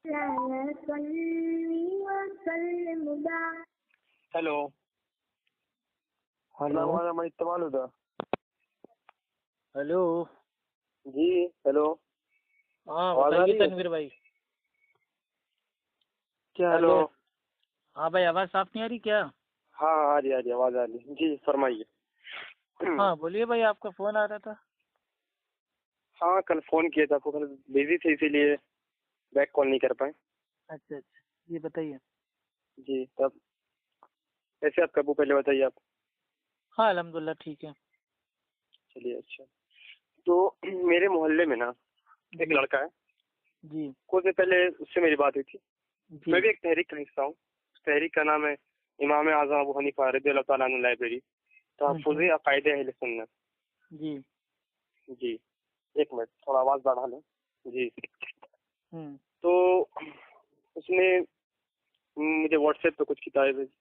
Hello. Hello. हमारा मैं इस्तेमाल होता। हेलो। जी हेलो। हाँ आवाज आ बताइए रही है? तनवीर भाई, क्या हाल हेलो। है? हाँ भाई, आवाज साफ नहीं आ रही क्या? हाँ आ रही आवाज आ रही। जी फरमाइए। हाँ बोलिए भाई, आपका फोन आ रहा था। हाँ कल फोन किया था आपको, कल बिजी थे इसीलिए बैक कॉल नहीं कर पाए। अच्छा अच्छा, ये बताइए। जी तब कैसे आप कबू, पहले बताइए आप। हाँ अल्हम्दुलिल्लाह ठीक है। चलिए अच्छा। तो मेरे मोहल्ले में ना एक जी लड़का है, जी कुछ दिन पहले उससे मेरी बात हुई थी। मैं जी। भी एक तहरीक का हिस्सा हूँ। उस तहरीक का नाम है इमाम आज़म अबू हनीफा रज़ियल्लाहु तआला अन्हु लाइब्रेरी तहफ़्फ़ुज़ अक़ाइद अहले सुन्नत। जी। जी एक मिनट, थोड़ा आवाज बढ़ा लें। जी हम्म। तो उसने मुझे व्हाट्सएप पे कुछ किताबें भेजी।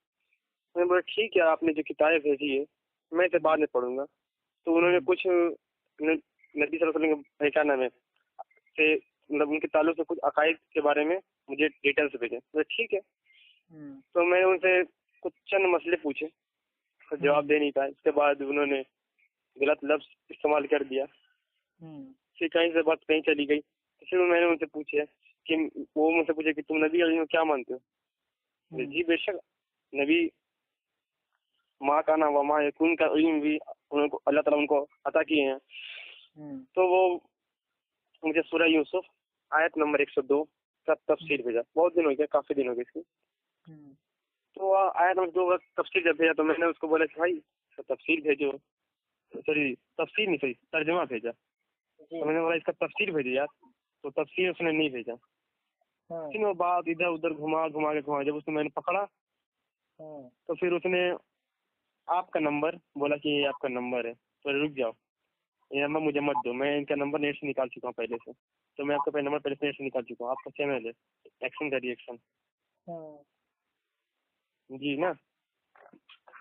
मैंने बोला ठीक है, आपने जो किताबें भेजी है मैं इसे बाद में पढ़ूंगा। तो उन्होंने कुछ नबी सल्लल्लाहु अलैहि वसल्लम के क्या नाम है से मतलब उनके ताल्लुक से कुछ अकायद के बारे में मुझे डिटेल्स भेजे। तो ठीक है, तो मैंने उनसे कुछ चंद मसले पूछे, तो जवाब दे नहीं पाए। उसके बाद उन्होंने गलत लफ्ज इस्तेमाल कर दिया, फिर कहीं से बात कहीं चली गई। तो फिर मैंने उनसे पूछा कि वो मुझसे पूछे कि तुम नबी अली में क्या मानते हो। जी बेशक नबी माँ का नाम व माँ यकून का इल्म भी उनको अल्लाह ताला उनको अता किए हैं। तो वो मुझे सूरह यूसुफ आयत नंबर 102 का तफसीर भेजा। बहुत दिन हो गया, काफी दिन हो गए इसकी। तो आयत नंबर 2 का तफसीर जब भेजा तो मैंने उसको बोला कि भाई तफसीर भेजो, सॉरी तफसीर नहीं, सही तर्जुमा भेजा। तो मैंने बोला इसका तफसीर भेजो यार, तो तफसीर उसने नहीं भेजा। फिर वो बात इधर उधर घुमा घुमा के घुमा, जब उसने मैंने पकड़ा तो फिर उसने आपका नंबर बोला कि ये आपका नंबर है, तो रुक जाओ, ये नंबर मुझे मत दो, मैं इनका नंबर नेट से निकाल चुका हूँ पहले से। तो मैं आपका पहले नंबर पहले से नेट से निकाल चुका हूँ, आपका चैनल है एक्शन का रिएक्शन। जी ना।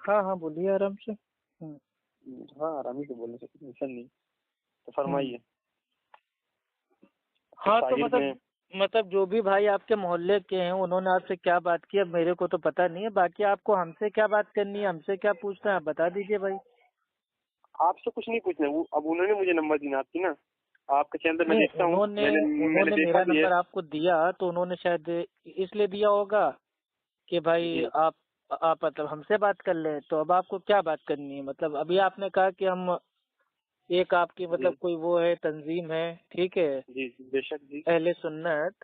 हाँ हाँ बोलिए आराम से। हाँ आराम से बोलने से कुछ टेंशन नहीं, तो फरमाइए। हाँ तो शाहिर में मतलब जो भी भाई आपके मोहल्ले के हैं उन्होंने आपसे क्या बात की, अब मेरे को तो पता नहीं है। बाकी आपको हमसे क्या बात करनी है, हमसे क्या पूछना है, आप बता दीजिए भाई। आपसे कुछ नहीं पूछना, वो अब उन्होंने मुझे नंबर दी आपकी ना, आपके चैनल में नहीं, देखता हूँ, मैंने उन्होंने देखा मेरा भी है। नंबर आपको दिया तो उन्होंने शायद इसलिए दिया होगा कि भाई जी आप मतलब हमसे बात कर लें। तो अब आपको क्या बात करनी है? मतलब अभी आपने कहा कि हम एक आपकी जी मतलब कोई वो है तंजीम है, ठीक है, जी बेशक जी। अहले सुन्नत।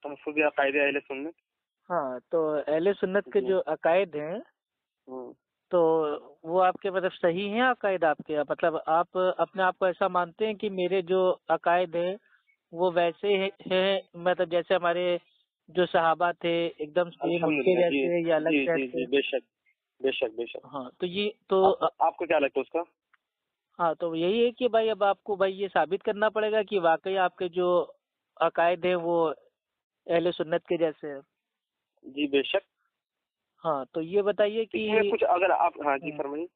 तहफ़्फ़ुज़ अक़ाइद अहले सुन्नत। हाँ तो अहले सुन्नत के जी जो अकायद हैं तो वो आपके मतलब सही हैं अकायद आपके? मतलब आप अपने आप को ऐसा मानते हैं कि मेरे जो अकायद हैं वो वैसे हैं मतलब जैसे हमारे जो सहाबा थे एकदम सेम उसके अल्हम्दुलिल्लाह। जी जैसे या अलग जी से जी थे? जी बेशक बेशक बेशक। हाँ तो ये तो आपको क्या लगता है उसका? हाँ तो यही है कि भाई अब आपको भाई ये साबित करना पड़ेगा कि वाकई आपके जो अकायद हैं वो अहले सुन्नत के जैसे हैं। जी बेशक। हाँ तो ये बताइए इसमें कि कुछ अगर आप, हाँ जी फरमाइए।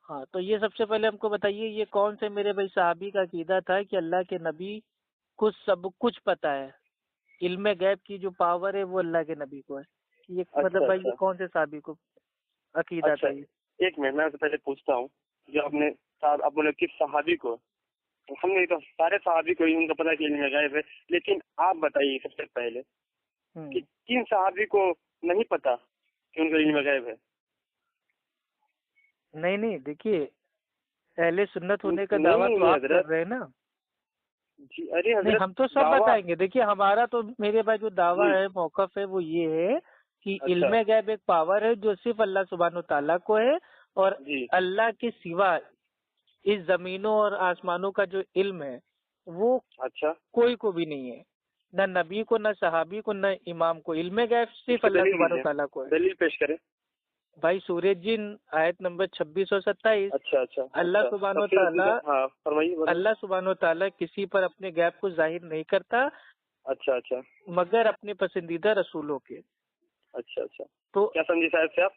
हाँ तो ये सबसे पहले हमको बताइए, ये कौन से मेरे भाई साहबी का अकीदा था कि अल्लाह के नबी को सब कुछ पता है, इल्मे गैब की जो पावर है वो अल्लाह के नबी को है? ये मतलब अच्छा भाई ये अच्छा कौन से साहबी को अकीदा अच्छा। था ये? एक मिनट, मैं आपसे पहले पूछता हूँ, जो आपने आप बोले किस सहाबी को, तो हमने तो सारे सहाबी को ही उनका पता कि इल्म गायब है, लेकिन आप बताइए सबसे पहले कि किन सहाबी को नहीं पता कि उनका इल्म गायब है। नहीं नहीं, देखिए अहले सुन्नत होने का दावा तो नहीं आप कर हजरत। रहे हैं ना। जी अरे नहीं, हजरत हम तो सब दावा। बताएंगे। देखिए हमारा तो मेरे भाई जो दावा जी है, मौकफ है, वो ये है कि अच्छा इल्मे गैब एक पावर है जो सिर्फ अल्लाह सुब्हान व तआला को है, और जी अल्लाह के सिवा इस जमीनों और आसमानों का जो इल्म है वो अच्छा। कोई को भी नहीं है, न नबी को, न सहाबी को, न इमाम को। इल्मे गैब सिर्फ इसकी अल्लाह दलील सुब्हान व दीजिए, तआला को है। दलील पेश करें। भाई सूरज जिन आयत नंबर 26 और 27, अच्छा अच्छा अल्लाह अच्छा सुब्हान व तफसीर तआला हाँ फरमाइए बोलिए। अल्लाह सुब्हान व तआला किसी पर अपने गैब को जाहिर नहीं करता अच्छा अच्छा मगर अपने पसंदीदा रसूलों के। अच्छा अच्छा। तो क्या समझे साहब से आप?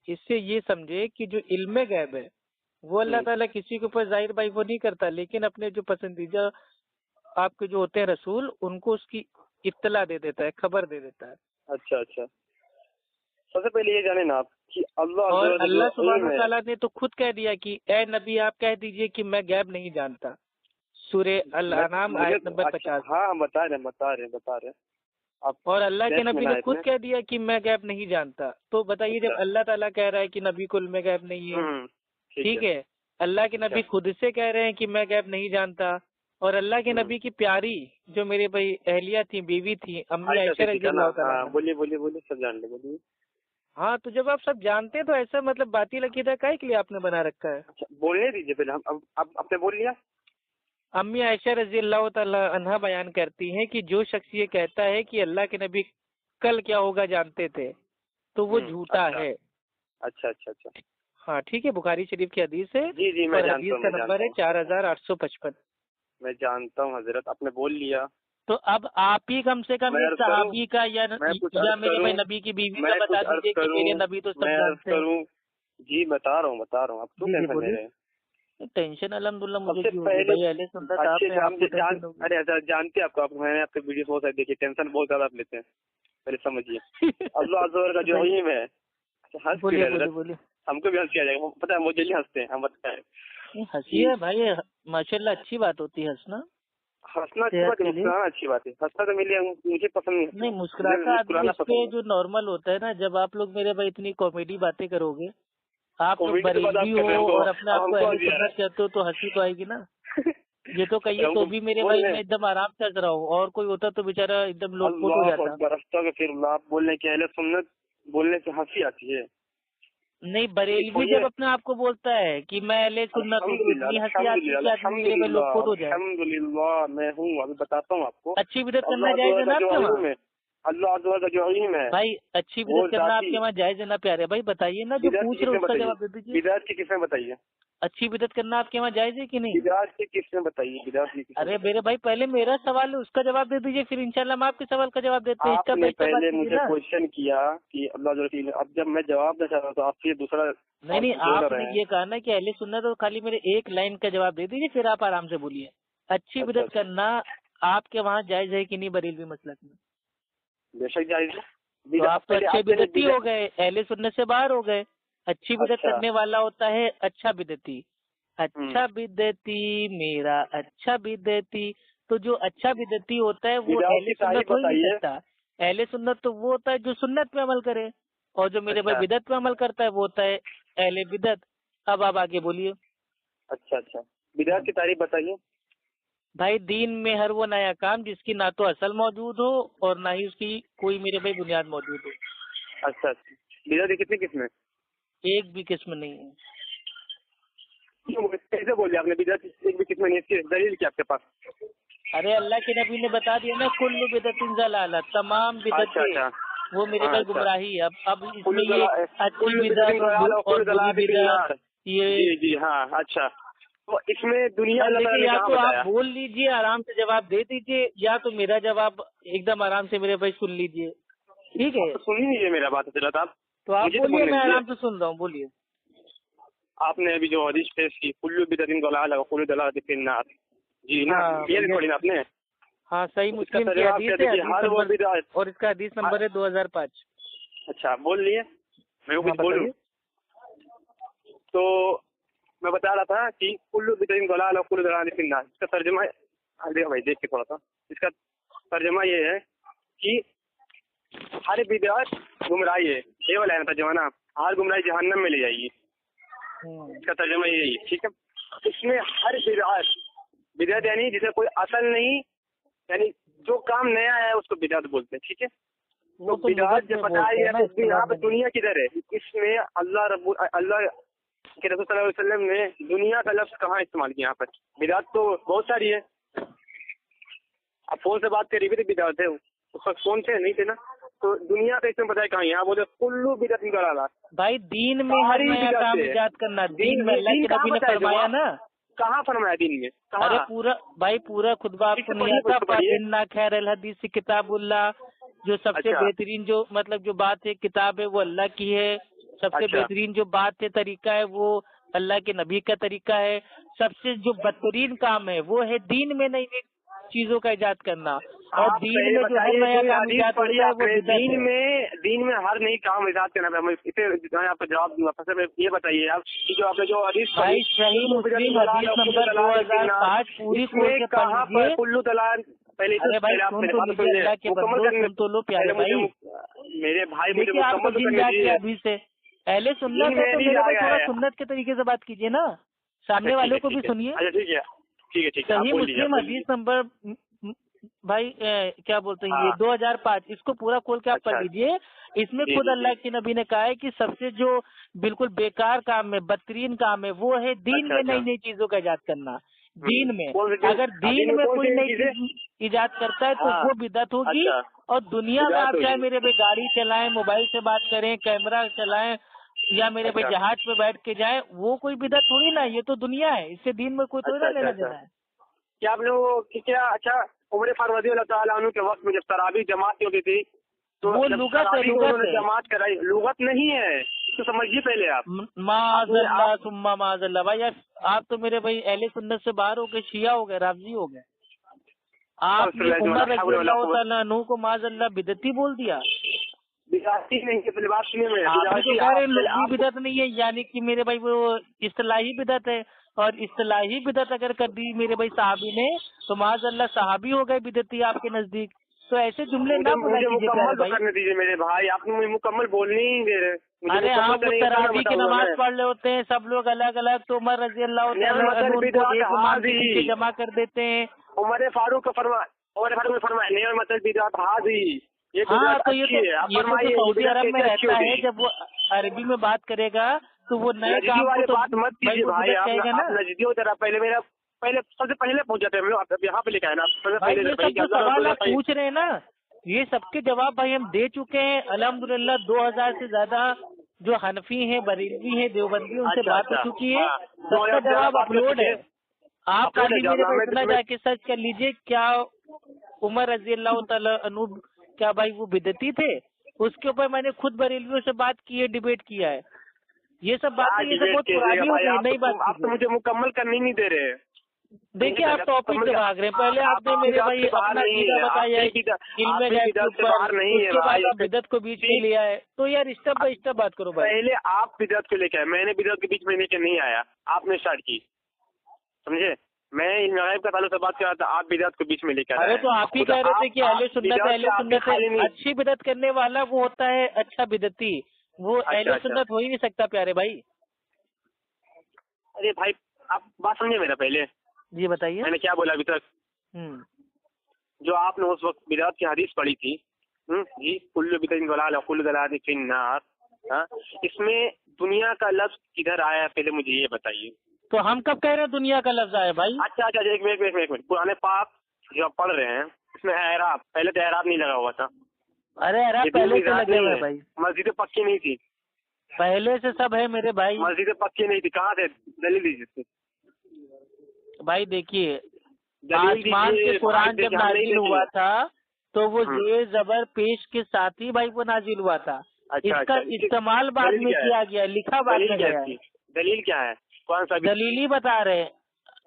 इससे ये समझे कि जो इल्मे गैब है वो अल्लाह ताला किसी के ऊपर जाहिर भाई वो नहीं करता, लेकिन अपने जो पसंदीदा आपके जो होते हैं रसूल उनको उसकी इत्तला दे देता है, खबर दे देता है। अच्छा अच्छा, सबसे पहले ये जाने ना आप कि अल्लाह और अल्लाह सुब्हान व है। तआला ने तो खुद कह दिया कि ए नबी आप कह दीजिए कि मैं गैब नहीं जानता। सूरे अल-अनाम आयत नंबर 50। हाँ हम बता रहे हैं आप। और अल्लाह के नबी ने खुद में कह दिया कि मैं गैब नहीं जानता। तो बताइए, जब अल्लाह ताला कह रहा है कि नबी कुल में गैब नहीं है, ठीक है, अल्लाह के नबी खुद से कह रहे हैं कि मैं गैब नहीं जानता, और अल्लाह के नबी की प्यारी जो मेरे भाई अहलिया थी, बीवी थी, अम्मी आयशा रज़ियल्लाहु ताला अन्हा। बोलिए बोलिए बोलिए, सब जान ले, बोलिए। हाँ, तो जब आप सब जानते हैं तो ऐसा मतलब बातिल अकीदा काहे के लिए आपने बना रखा है? अच्छा बोलने दीजिए पहले, हम अब आपने बोल लिया। अम्मी आयशा रज़ियल्लाहु ताला अन्हा बयान करती हैं कि जो शख्स ये कहता है कि अल्लाह के नबी कल क्या होगा जानते थे, तो वो झूठा है। अच्छा अच्छा अच्छा, हाँ ठीक है, बुखारी शरीफ की हदीस है। जी जी मैं और जानता हदीस हूँ, का नंबर है 4855। मैं जानता हूँ हजरत, आपने बोल लिया। तो अब आप ही कम से कम मैं एक अर्ज सहाबी का या मेरे भाई करूँ, नबी की बीवी मैं का बता कुछ अर्ज दीजिए कि करूँ, मेरे नबी तो सब मैं अर्ज जानते हैं। करूँ। जी बता रहा हूँ, आप क्यों जी जी टेंशन ले बोलिए। रहे हैं? टेंशन अल्हम्दुलिल्लाह मुझे सबसे क्यों होगी पहले भाई, अहले सुन्नत आप अच्छे हैं, आपको टेंशन होगी। अरे अच्छा जानते हैं मैंने आपके वीडियो बहुत सारे देखे, टेंशन बहुत ज्यादा आप लेते हैं, पहले समझिए। अल्लाह अज़्ज़ा वजल का जो इल्म है, अच्छा हंस क्यों बोलिए रहे हैं बोलिए हजरत? बोलिए। हमको भी हंस किया जाएगा, पता है मुझे नहीं हंसते हैं, हम बताएं। हंसी है भाई, माशाल्लाह अच्छी बात होती है हंसना। हंसना अच्छी सेहत बात है, के लिए मुस्कुराना अच्छी बात है। हंसना तो मुझे पसंद नहीं नहीं, है, मुझे मुस्कुराता आदमी मुस्कुराना इस पे पसंद है। जो नॉर्मल होता है ना, जब आप लोग मेरे भाई इतनी कॉमेडी बातें करोगे, आप लोग कॉमेडी के बाद आप बरेलवी कर रहे हो हैं, और अपने आप को हमको अहले हंसी आ रहा सुन्नत कहते हो, तो हंसी तो आएगी ना। है। ये तो कहिए तो हमको भी मेरे बोल भाई रहे मैं हैं, एकदम आराम से हंस रहा हूँ, और कोई होता तो बेचारा एकदम लोटपोट हो अल्लाह जाता। अकबर, अस्तगफिरुल्लाह। आप बोलने की अहले सुन्नत बोलने से हंसी आती है। नहीं, बरेलवी जब अपने आप को बोलता है कि मैं अहले सुन्नत हूँ, तो अल्हम्दुलिल्लाह इतनी हंसी आती है कि आदमी मेरे भाई अल्हम्दुलिल्लाह लोटपोट हो जाए। अल्हम्दुलिल्लाह, मैं हूँ, अभी बताता हूँ आपको। अच्छी बिदत करना अल्लाह जायज है ना का जो आपके वहाँ? इल्म है, अल्लाह का जो इल्म है, भाई अच्छी वो बिदत करना आपके वहाँ जायज है ना प्यारे भाई? बताइए ना, जो बिदअत की पूछ रहे हो किस्में उसका बताइए, जवाब दे दीजिए। बिदअत की किस्में बताइए, अच्छी बिदत करना आपके वहाँ जायज है कि नहीं? बिदअत की किस्में बताइए, बिदअत की किस्में अरे बताइए। मेरे भाई, पहले मेरा सवाल है उसका जवाब दे दीजिए, फिर इंशाल्लाह हम आपके सवाल का जवाब देते हैं। स्टेप आपने बाय स्टेप बात पहले कीजिए मुझे ना। क्वेश्चन किया कि अल्लाह जो इल्म, अब जब मैं जवाब देना चाह रहा हूँ तो आप फिर दूसरा नहीं नहीं, बोल आपने रहे हैं। ये कहा ना कि अहले सुन्नत, तो खाली मेरे एक लाइन का जवाब दे दीजिए, फिर आप आराम से बोलिए। अच्छी अच्छा बिदत अच्छा, करना आपके वहाँ जायज है कि नहीं बरेलवी मसलक में? बेशक जायज है। तो आप तो पहले अच्छे पहले बिदती हो गए, अहले सुन्नत से बाहर हो गए। अच्छी बिदत अच्छा करने वाला होता है अच्छा बिदती। अच्छा बिदती, मेरा अच्छा बिदती। तो जो अच्छा बिदती होता है वो बिदअत अहले की तारीफ सुन्नत हो ही नहीं बताइए। सकता। अहले सुन्नत तो वो होता है जो सुन्नत पे अमल करे, और जो मेरे भाई अच्छा बिदत पे अमल करता है वो होता है अहले बिदत। अब आप आगे बोलिए। अच्छा अच्छा, बिदअत की तारीफ बताइए। भाई दीन में हर वो नया काम जिसकी ना तो असल मौजूद हो और ना ही उसकी कोई मेरे भाई बुनियाद मौजूद हो। अच्छा अच्छा, बिदअत की कितनी किस्में? एक भी किस्म नहीं है। कैसे बोले आपने बिदअत एक भी किस्में नहीं? इसकी दलील क्या आपके पास? अरे अल्लाह के नबी ने बता दिया ना, कुल्लु बिदतिन ज़लाला, तमाम अच्छा बिदतें अच्छा, वो मेरे हाँ भाई अच्छा, गुमराही है। अब इसमें कुल्लू ये दलाल, अच्छी कुल्लू बिदअतिन बिदत दलाल और और कुल्लू बुरी दलालतिन फिन बिदत नार। ये। जी जी हाँ, अच्छा तो इसमें दुनिया भाई अल्लाह ताला देखिए, ने या कहाँ तो आप बताया? बोल लीजिए आराम से जवाब दे दीजिए, या तो मेरा जवाब एकदम आराम से मेरे भाई सुन लीजिए, ठीक है? आप तो सुन ही नहीं रहे मेरा बात हजरत, आप तो आप मुझे तो बोलिए, बोलने मैं दीजिए। आराम से सुन रहा हूँ, बोलिए। आपने अभी जो हदीस पेश की, कुल्लू बिदअतिन दलाल और कुल्लू दलालतिन फिन नार, जी ना, हाँ ये पढ़ी ना आपने? हाँ, सही इसका मुस्लिम की तर्जुमा आप हदीस क्या है, देखिए, हदीस हर वो नंबर, बिदअत। और इसका हदीस नंबर है 2005। अच्छा बोल लिए, मैं वो हाँ कुछ बोलूँ? बताइए। तो मैं बता रहा था कि कुल्लू बिदअतिन दलाल और कुल्लू दलालतिन फिन नार, इसका तर्जुमा देखो भाई, देख के थोड़ा सा, इसका तर्जुमा ये है कि हर बिदअत गुमराही है, ये वाला है ना तर्जुमा ना, हर गुमराही जहन्नम में ले जाएगी। इसका तर्जुमा यही है, ठीक है? इसमें हर बिदअत यानी जिसे कोई असल नहीं, यानी जो काम नया है उसको बिदअत बोलते हैं, ठीक है? तो बिदअत जब बताया गया तो यहाँ पे दुनिया किधर है? इसमें अल्लाह के रसूल सल्लल्लाहु अलैहि वसल्लम ने दुनिया का लफ्ज कहाँ इस्तेमाल किया? यहाँ पर बिदअत तो बहुत सारी है। आप फोन से बात करिए तो बिदअत है, उस वक्त फोन थे नहीं थे ना, तो दुनिया का इसमें बताया कहाँ? यहाँ बोले कुल्लू बिदअतिन दलाला। भाई दीन में हर नया काम इजाद करना, दीन में अल्लाह के नबी ने फरमाया ना। कहाँ फरमाया दीन में? अरे पूरा खुतबा आपको नहीं आता? इन्ना खैरल हदीस किताबुल्लाह, जो सबसे बेहतरीन जो मतलब जो बात है किताब है वो अल्लाह की है। सबसे बेहतरीन जो बात है तरीका है वो अल्लाह के नबी का तरीका है। सबसे जो बदतरीन काम है वो है दीन में नई नई चीजों का इजाद करना। और आप दीन पहले में जो हर बताइए नया कोई काम हदीस इजाद पढ़ी होता है वो आपने? बिदअत है। दीन में हर नई काम इजाद करना है। इसे मैं आपको जवाब दूंगा। सबसे ये बताइए आप कि जो आपने जो हदीस पढ़ी, भाई सही मुस्लिम हदीस नंबर 2005 पूरी खोल इसमें के पढ़ कहाँ पर लीजिए। कुल्लू तलाक? पहले अरे भाई पहले आप सुन मेरे तो बात लीजिए, सुन ले, अल्लाह के मुकम्मल बंदो करने, सुन तो लो प्यारे पहले भाई। मेरे भाई मुझे देखिए आप तो मुकम्मल तो जिन करने जात के दीजिए। अभी से पहले सुन्नत दीन है में तो नहीं मेरे भाई आया थोड़ा है। सुन्नत के तरीके से बात कीजिए ना, अच्छा सामने ठीक है, वालों को भी ठीक है। सुनिए। अच्छा ठीक है, ठीक है, ठीक है, आप सही बोल लीजिए, आप मुस्लिम बोल हदीस लीजिए। नंबर भाई क्या बोलते हैं ये हाँ 2005, इसको पूरा खोल के आप पढ़ अच्छा लीजिए। इसमें जी खुद जी अल्लाह जी। के नबी ने कहा है कि सबसे जो बिल्कुल बेकार काम है, बदतरीन काम है, वो है दीन अच्छा में अच्छा। नई नई चीजों का इजाद करना। दीन में कौन सी चीज? अगर हाँ, दीन दीन में में कौन कोई सी नई चीजें? चीज इजाद करता है तो हाँ वो बिदअत होगी। अच्छा, और दुनिया में बिदअत आप चाहे होगी। मेरे भाई गाड़ी चलाएं, मोबाइल से बात करें, कैमरा चलाएं, या मेरे भाई अच्छा जहाज पे बैठ के जाएं, वो कोई बिदअत थोड़ी ना है, ये तो दुनिया है, इससे दीन में कोई थोड़ी अच्छा ना अच्छा लेना अच्छा। देना है। क्या आपने वो कि क्या? अच्छा, उमर फारूक रज़ी अल्लाह ताला अन्हु के वक्त में जब तरावी जमात होती थी, तो वो जब लुगत है, तरावी को लुगत उन्होंने है। जमात कराई, लुगत नहीं है तो समझिए पहले आप। आपने माजल्ला आप सुम्मा माजल्ला भाई यार, आप तो मेरे भाई अहले सुन्नत से बाहर हो गए, शिया हो गए, राफजी हो गए। आपने उमर रजी अल्लाह तआला अन्हु को माजल्ला बिदती बोल दिया। बिदाती नहीं है, पहले बात सुनिए मेरा। आप भी तो बिदाती कह रहे आप हैं पहले लुगी आप बिदत नहीं है, यानी कि मेरे भाई वो इस्तिलाही बिदत है। और इस्तिलाही बिदत अगर कर दी मेरे भाई साहबी ने, तो माजल्ला साहबी हो गए बिदती आपके नजदीक। तो ऐसे जुमले मुझे ना बोला मुझे कीजिए मुकम्मल प्यारे तो भाई। करने दीजिए मेरे भाई। आपने मुझे मुकम्मल बोलने ही नहीं दे रहे। मुझे अरे हाँ, मुकम्मल वो करेंगे तब मैं तरावी की बताऊंगा नमाज मैं। पढ़ रहे होते हैं सब लोग अलग अलग, तो उमर रजी अल्लाह निअम तआला मतल अन्हु उनको बिदात एक इमाम के पीछे हाज़ी। जमा कर देते हैं। उमर फारूक का फरमा, उमर फारूक ने फरमाया निअम मतल बिदात हाज़ी, ये हाँ बिदात तो अच्छी है। आप ये तो फरमाइए ये सऊदी बिदात अरब में कैसे अच्छी रहता है, होगी? जब वो अरबी में बात करेगा तो वो नए नजदी काम को वाले तो बात मत भाई कीजिए वो भाई। बिदत कहेगा आप ना। नजदी हो जरा। पहले मेरा पहले सबसे पहले पहुंच जाते हैं हम लोग। आप यहाँ पे लेके आए ना, सबसे भाई पहले ये भाई सब कि जो अल्लाह सवाल रसूल आप भाई। पूछ रहे हैं ना, ये सबके जवाब भाई हम दे चुके हैं अल्हम्दुलिल्लाह। 2000 से ज्यादा जो हनफी हैं, बरेलवी हैं, देवबंदी, उनसे अच्छा बात हो अच्छा चुकी है। हाँ, सबका 2000 जवाब बात कर अपलोड चुके है। हैं। आप अपलोड है खाली मेरे जवाब को में इतना जाके सर्च कर लीजिए, क्या उमर रजी अल्लाह तआला अन्हु क्या भाई वो बिदती थे। उसके ऊपर मैंने खुद बरेलवियों से बात की है, डिबेट किया है। ये सब बातें, क्या ये सब डिबेट बहुत कीजिएगा पुरानी हो भाई? गई, नई बात आप तो कीजिए। मुझे मुकम्मल करने ही नहीं दे रहे। देखिए आप टॉपिक से भाग रहे हैं। पहले आप आपने मेरे बिदात भाई के बाहर अपना नहीं अकीदा है। बताया है आप इल्मे भी गैब के बिदात से ऊपर, बाहर नहीं है उसके बाद भाई। आप बिदत को बीच में लिया है। तो यार स्टेप बाय स्टेप बात करो भाई। पहले आप बिदात को लेके आए, मैंने बिदात के बीच में लेके नहीं आया। आपने स्टार्ट की, समझे? मैं इल्म गैब का ताल्लुक से बात कर रहा था, आप बिदात को बीच में लेकर आए। अरे तो आप ही कह रहे थे कि अहले सुन्नत है। खाली नहीं। अच्छी बिदत करने वाला वो होता है अच्छा बिदती, वो अच्छा अहले अच्छा। सुन्नत हो ही नहीं सकता प्यारे भाई। अरे भाई आप बात समझे मेरा पहले। जी बताइए। मैंने क्या बोला अभी तक? जो आपने उस वक्त बिदात की हदीस पढ़ी थी, जी, कुल्लु बिदअतिन दलाला कुल्लु दलालतिन फिन्नार, हाँ, इसमें दुनिया का लफ्ज किधर आया पहले मुझे ये बताइए। तो हम कब कह रहे हैं दुनिया का लफ्ज आया भाई? अच्छा अच्छा, एक मिनट। पुराने पाक जो आप पढ़ रहे हैं इसमें एराब, पहले तो एराब नहीं लगा हुआ था। अरे अरे ये पहले दीन से इजाद लगे नहीं हुए है। भाई, मस्जिदें पक्की नहीं थी, पहले से सब है मेरे भाई। मस्जिदें पक्की नहीं थी। कहाँ थे? दलील दीजिए। भाई देखिए, दलील आसमान से दीजिए। कुरान जब हम नहीं नाजिल हुआ देखेंगे। था तो वो जेर जबर पेश के साथ ही भाई वो नाजिल हुआ था। अच्छा इसका अच्छा, इस्तेमाल बाद दलील में क्या है? किया गया, लिखा बाद दलील में क्या गया है है। इसकी? दलील क्या है? कौन सा? दलीली बता रहे हैं।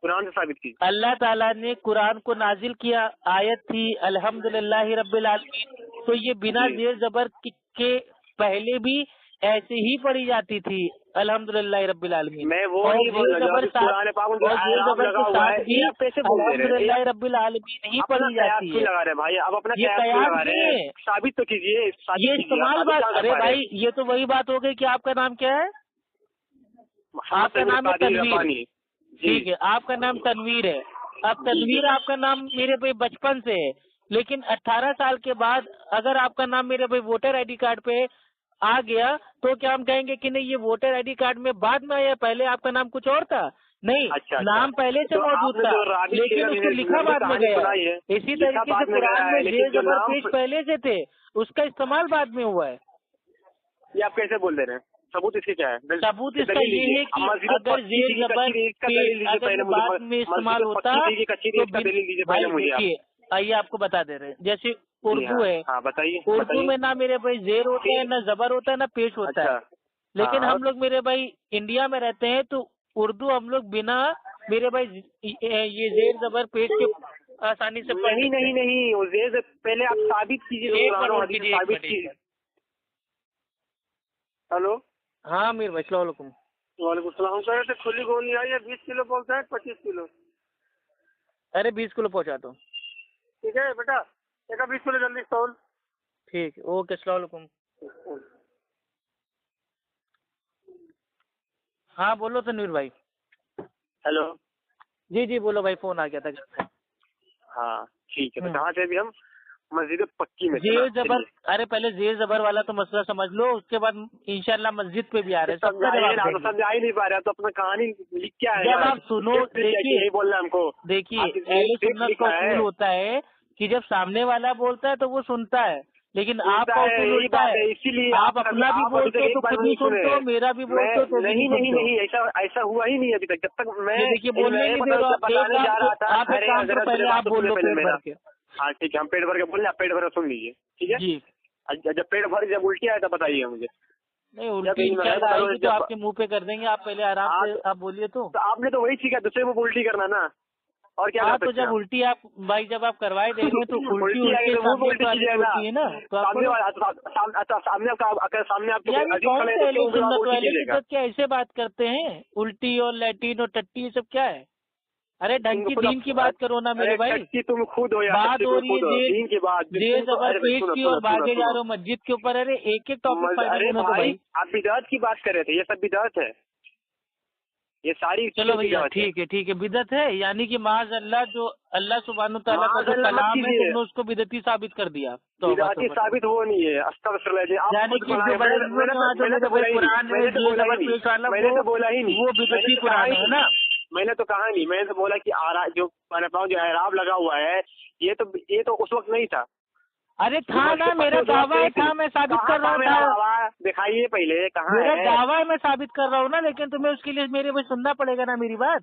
कुरान से साबित की। अल्लाह ताला ने कुरान को नाजिल किया, आयत थी अल्हम्दुलिल्लाहि रब्बिल आलमीन। तो ये बिना जी। जेर जबर के पहले भी ऐसे ही पढ़ी जाती थी अल्हम्दुलिल्लाहि रब्बिल आलमीन। मैं वो और नहीं बोल जेर रहा, जबर जो कुरान पाक में जो और जेर एराब जबर लगा के हुआ साथ है, भी ये आप कैसे बोल दे रहे हैं? अल्हम्दुलिल्लाहि रब्बिल आलमीन ही अपना पढ़ी कयास जाती क्यों है। लगा रहे हैं भाई? आप अपना ये कयास क्यों कयास लगा रहे नहीं हैं? है, साबित तो कीजिए, ये साबित कीजिए। इस्तेमाल आप बात। क्या कर अरे पा रहे हैं? भाई ये तो वही बात हो गई कि आपका नाम क्या है? मोहम्मद आपका तनवीर नाम है कादिरी तनवीर, रब्बानी। जी। ठीक है, आपका नाम तनवीर है। अब तनवीर आपका नाम मेरे भाई बचपन से है, लेकिन 18 साल के बाद अगर आपका नाम मेरे भाई वोटर आईडी कार्ड पे आ गया तो क्या हम कहेंगे कि नहीं ये वोटर आईडी कार्ड में बाद में आया, पहले आपका नाम कुछ और था? नहीं, अच्छा नाम पहले से तो मौजूद आपने था, जो रावी लेकिन शेर उसको लिखा ने बाद में कहानी गया। सुनाई है, इसी लिखा तरीके से बाद में गया कुरान है, में लेकिन जेर जो जबर नाम पेश पहले से थे, उसका इस्तेमाल बाद में हुआ है। ये आप कैसे बोल दे रहे हैं? सबूत इसके क्या है? सबूत इसका ये है कि अगर जेर जबर अगर ये बाद में इस्तेमाल होता तो भाई देखिए, आइए आपको बता दे रहे हैं। जैसे उर्दू है, हाँ बताइए। उर्दू में ना मेरे भाई जेर होता है, ना जबर होता है, ना पेश होता है। लेकिन हम लोग मेरे भाई इंडिया में रहते हैं तो उर्दू हम लोग बिना मेरे भाई ये जेर जबर पेश के आसानी से पढ़ नहीं लेते नहीं हैं। नहीं, वो जेर पहले आप साबित कीजिए, एक कुरान मिनट और हदीस से कीजिए, एक साबित मिनट, एक कीजिए। मिनट। हेलो, हाँ अमीर भाई, अस्सलाम वालेकुम। वालेकुम सलाम। कह रहे थे खुली गोली आई है, 20 किलो बोलते हैं 25 किलो। अरे 20 किलो पहुँचा दो। ठीक है बेटा, एक 20 किलो जल्दी तौल। ठीक है, ओके, अस्सलाम वालेकुम। हाँ बोलो तनवीर भाई। हेलो, जी जी बोलो भाई, फोन आ गया था। हाँ ठीक है। तो कहाँ थे अभी हम? मस्जिद पक्की में थे जेर ना? जबर, चलिए। अरे पहले जेर जबर वाला तो मसला समझ लो, उसके बाद इंशाल्लाह मस्जिद पे भी आ रहे हैं, सबका समझाइए जवाब ना, तो देंगे। समझा ही नहीं पा रहा, तो अपना कहानी लिख के आए जब ना, आप सुनो, देखिए यही बोलना हमको। देखिए, आप अहले सुन्नत का लिखा उसूल है, होता है कि जब सामने वाला बोलता है तो वो सुनता है, लेकिन सुनता आपका है, उसूल यही उल्टा बात है। है। इसीलिए आप कभी अपना भी आप अभी बोलते तक हो एक तो बार खुद नहीं नहीं सुने। सुनते हो, मेरा भी मैं बोलते हो तो भी नहीं नहीं नहीं सुनते हो। नहीं, ऐसा ऐसा हुआ ही नहीं अभी तक। जब तक मैं ये देखिए, बोलने नहीं दे रहे हो आप। बताने जा रहा था। आप एक अरे काम करो, अगर पहले बात आप तो बोल सुनिए लो पहले पेट मेरा। भर के। हाँ ठीक है, हम पेट भर के बोल रहे, आप पेट भर के सुन लीजिए, ठीक है। जी। जब पेट भर, जब उल्टी आए तो बताइए मुझे। नहीं, जब उल्टी इंशाल्लाह आएगी तो जब आपके मुंह पे कर देंगे, आप पहले आराम हाँ, से आप बोलिए तो। तो आपने तो वही सीखा, दूसरे को उल्टी करना ना, और क्या हाँ कर तो सकते हैं जब आप? उल्टी आप भाई जब आप करवाए दे रहे हैं तो उल्टी उल्टी आएगी उल्टे तो मुंह पे सामने उल्टी वाले कीजिए की ना। होती है ना, तो आप सामने बोलो। वाला अच्छा, सामने आपका, अगर सामने आपके यार ये अजीब कौन खड़े से तो अहले क्यों आप सुन्नत उल्टी वाले कीजिएगा? बिदअत क्या ऐसे बात करते हैं? उल्टी और लैट्रिन और टट्टी ये सब क्या है? अरे ढंग तुम की खुद दीन की बात करो ना मेरे अरे भाई। टट्टी तुम खुद हो यार, बात टट्टी हो तुम रही है खुद हो, जेर दीन की बात जेर तुम तो। जबर अरे भाई पेश सुनो की सुनो और सुनो भागे जा सुनो, रहे हो मस्जिद के ऊपर। अरे एक एक टॉपिक फाइनल अरे होने दो भाई भाई। आप बिदअत की बात कर रहे थे, ये सब बिदअत है, ये सारी चलो चीजें भैया बिदअत है। ठीक है, बिदअत है यानी कि माज अल्लाह जो अल्लाह सुब्हानो तआला का जो माज़अल्लाह मत कलाम है कीजिए, तुमने उसको बिदअती साबित कर दिया। तौबा बिदअती तौबा साबित तौबा। वो नहीं है। अस्तगफिरुल्लाह जी, आप यानी खुद कि जो बनाए। बरेलवियों के वहाँ जो मैंने मेरे तो भाई बोला ही नहीं, कुरान है मैंने तो जे बोला ही जबर नहीं, पेश वाला, मैंने तो बोला ही नहीं, वो मैंने बिदअती तो कहा कुरान ही है नहीं, ना। मैंने तो कहा नहीं। मैंने तो बोला कि जो मैंने पाऊँ जो एराब लगा हुआ है, ये तो उस वक्त नहीं था। अरे जो था ना, मेरा दावा है, था, मैं साबित कहाँ कर रहा था हूँ, मेरा था। बाबा? दिखाइए पहले, कहाँ मेरा है? दावा है, मैं साबित कर रहा हूँ ना, लेकिन तुम्हें उसके लिए मेरे भाई सुनना पड़ेगा ना मेरी बात।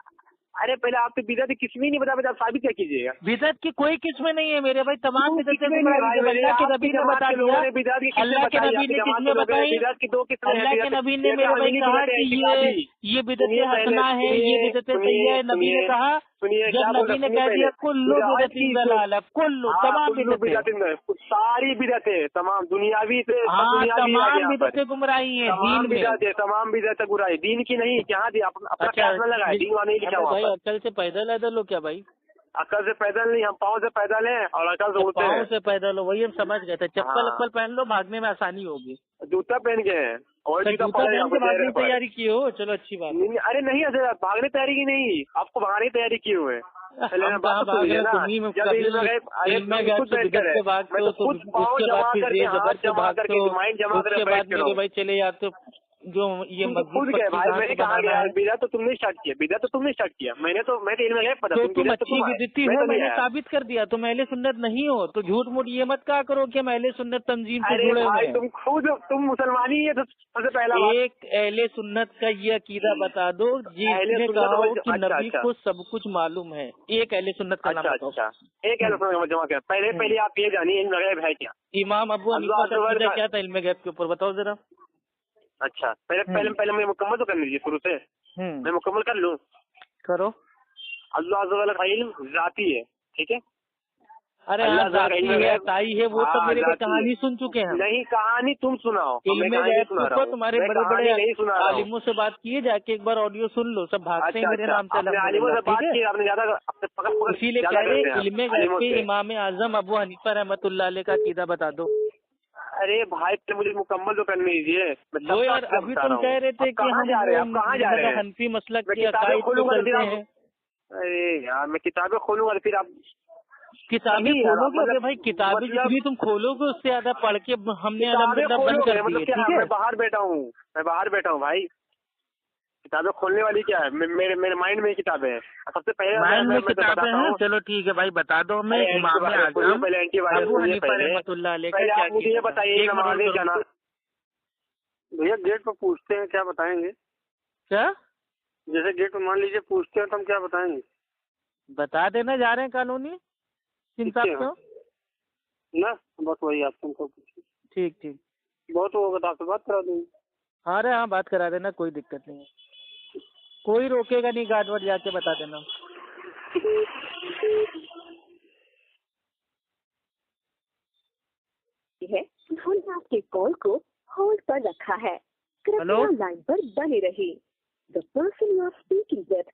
अरे पहले आप तो बिदअत किस्म ही नहीं बता, आप साबित क्या कीजिएगा? बिदअत की कोई किस्में नहीं है मेरे भाई, तमाम बिदअतें किस्में नहीं है गुमराही। भाई जब मेरे, अल्लाह के आपकी नबी ने जमात बता के दिया, लोगों ने बिदअत की किस्में अल्लाह के बताई, नबी आपकी ने जमात के किस्में लोगों ने बताई, बिदअत की दो किस्में हैं। अल्लाह के नबी ने एक मेरे भाई अमली कहा बिदअत है, कि इतिकादी। ये बिदअत सुनिए पहले, हसना है, ये बिदअत सैय्या है। नबी ने कहा, सुनिए जब क्या बोल नबी रहे, ने सुनिए कह पहले। दिया कुल्लू बिदअत बिदअतिन की दलाला, कुल्लू तमाम कुल्लू बिदअतें, बिदअतिन, सारी बिदअतें, तमाम दुनियावी से सब हाँ दुनियावी आ गया तमाम यहाँ पर। बिदअतें गुमराही हैं तमाम दीन में। बिदअत है, तमाम बिदअत बुराई, दीन की नहीं। कहाँ दी अपना अच्छा, क्या लगा है? दीन वहाँ नहीं लिखा अबे वहाँ भाई पर। अकल से पैदल ऐदल हो क्या भाई? अकल से पैदल नहीं, हम पाँव से पैदल हैं और अकल से उड़ते पाँव हैं। से पैदल हो, वही हम समझ गए थे। चप्पल हाँ, अप्पल पहन लो, भागने में आसानी होगी। जूता पहन के हैं और तो जूता जूता पड़ेगा पहन के आपको भागने चेहरे की पर। तैयारी की हो, चलो अच्छी बात है। अरे नहीं, अजय भागने की तैयारी की नहीं, आपको भागने की तैयारी की हुए। पहले हम मैं बात कहाँ तो सुन भाग लीजिए रहे, ना। तुम्ही में जब कभी इल्म गैब, अरे इल्म तुम गैब खुद से बैठ बिदअत कर है, से भागते मैं हो, तो तो खुद पाँव उसके बाद जमा फिर करके, जेर जबर हाथ से जमा भागते करके, हो, माइंड जमा करके उसके बैठ बाद के मेरे रहो। भाई चले जाते हो जो ये तुम तो मस्जिद खुद गए पक्की भाई, कहाँ मैंने से कहा बनाना गया है। बिदअत तो तुमने स्टार्ट किया, बिदअत तो तुमने स्टार्ट किया। मैं तो इल्म गैब पता, तो तुम तुम बिदअत तो अच्छी तुम आए, बिदती मैं हो, तो नहीं मैंने आया। साबित कर दिया। तुम अहले सुन्नत नहीं हो तो झूठ मूठ ये मत कहा करो कि हम अहले सुन्नत तंजीम से अरे जुड़े हुए भाई हैं। तुम मुसलमान ही है, तो सबसे पहला बात। एक अहले सुन्नत का ये अकीदा बता दो अहले जिसने सुन्नत कहा हो कि अच्छा नबी अच्छा को सब कुछ मालूम है। एक अहले सुन्नत का नाम अच्छा बताओ। अच्छा, एक अहले जमा कर। पहले आप ये जानिए इल्म गैब है क्या? इमाम अबू हनीफा का अल्लाह अकीदा क्या था इल्म गैब के ऊपर, बताओ जरा। अच्छा, पहले मैं मुकम्मल तो कर लीजिए शुरू से, मैं मुकम्मल कर लूँ। करो। अल्लाह अज़्ज़ा वजल का इल्म ज़ाती है, ठीक है। अरे अल्लाह हाँ, अज़्ज़ा का जाती इल्म है, गैब, अताई है, वो सब हाँ मेरे भाई ज़ाती है। कहानी सुन चुके हैं हम। नहीं, कहानी तुम सुनाओ, मैं इल्म कहानी नहीं गैब सुना के रहा ऊपर हूँ, तुम्हारे मैं बड़े बड़े कहानी नहीं सुना रहा हूँ। आलिमों से बात किए, जाके एक बार ऑडियो सुन लो, सब भागते हैं मेरे अच्छा, नाम से अपने आलिमों अल्हम्दुलिल्लाह, से ठीक बात है। की, आपने ज्यादा अपने पकड़ इसीलिए ज्यादा कह रहे करते हैं इल्म आप गैब आलिमों पे से। इमाम आजम अबू हनीफा रहमतुल्लाह अलैह का अकीदा बता दो। अरे भाई पहले मुझे मुकम्मल तो करने दीजिए, मैं वो सबका यार अकीदा अभी बता तुम रहा हूँ। कह रहे थे आप कि कहाँ हम जा रहे वो हैं, आप कहाँ जा रहे मतलब हैं? हनफी मसलक मैं के किताबें अकायद पे खोलूंगा तो फिर चलते आप, हैं। अरे यार मैं किताबें खोलूंगा तो फिर आप किताबें नहीं यार, खोलोगे, अरे मतलब भाई किताबें मतलब जितनी तुम खोलोगे उससे ज्यादा पढ़ के हमने किताबें अल्हम्दुलिल्लाह बंद खोलोगे कर दी मतलब है, क्या? ठीक है। मैं बाहर बैठा हूँ भाई। किताबें खोलने वाली क्या है? मेरे माइंड में ही किताबें हैं। सबसे पहले माइंड में मैं तो किताबें बताता हैं, हूँ। चलो ठीक है भाई, बता दो हमें। पहले इमाम आजम पहले एंटीवायरस अबू सुनिए, हनीफा रहमतुल्लाह अलैह का पहले क्या आप मुझे ये अकीदा था? बताइए, एक मिनट नमाज़ें होल्ड जाना। करो। भैया गेट पर पूछते हैं, क्या बताएंगे? क्या जैसे गेट पर मान लीजिए पूछते हैं तो हम क्या बताएंगे? बता देना, जा रहे हैं कॉलोनी इंसाफ किसके क्यों। यहाँ ना, बस वही आपसे हमको पूछिए। ठीक ठीक, बहुत होगा तो आपसे बात करा देंगे। हाँ रे हाँ, बात करा देना, कोई दिक्कत नहीं है, कोई रोकेगा नहीं, गार्ड वार्ड जाके बता देना। है उन्होंने आपके कॉल को होल्ड पर रखा है। कृपया हेलो? लाइन पर बने रहिए। The person you are speaking with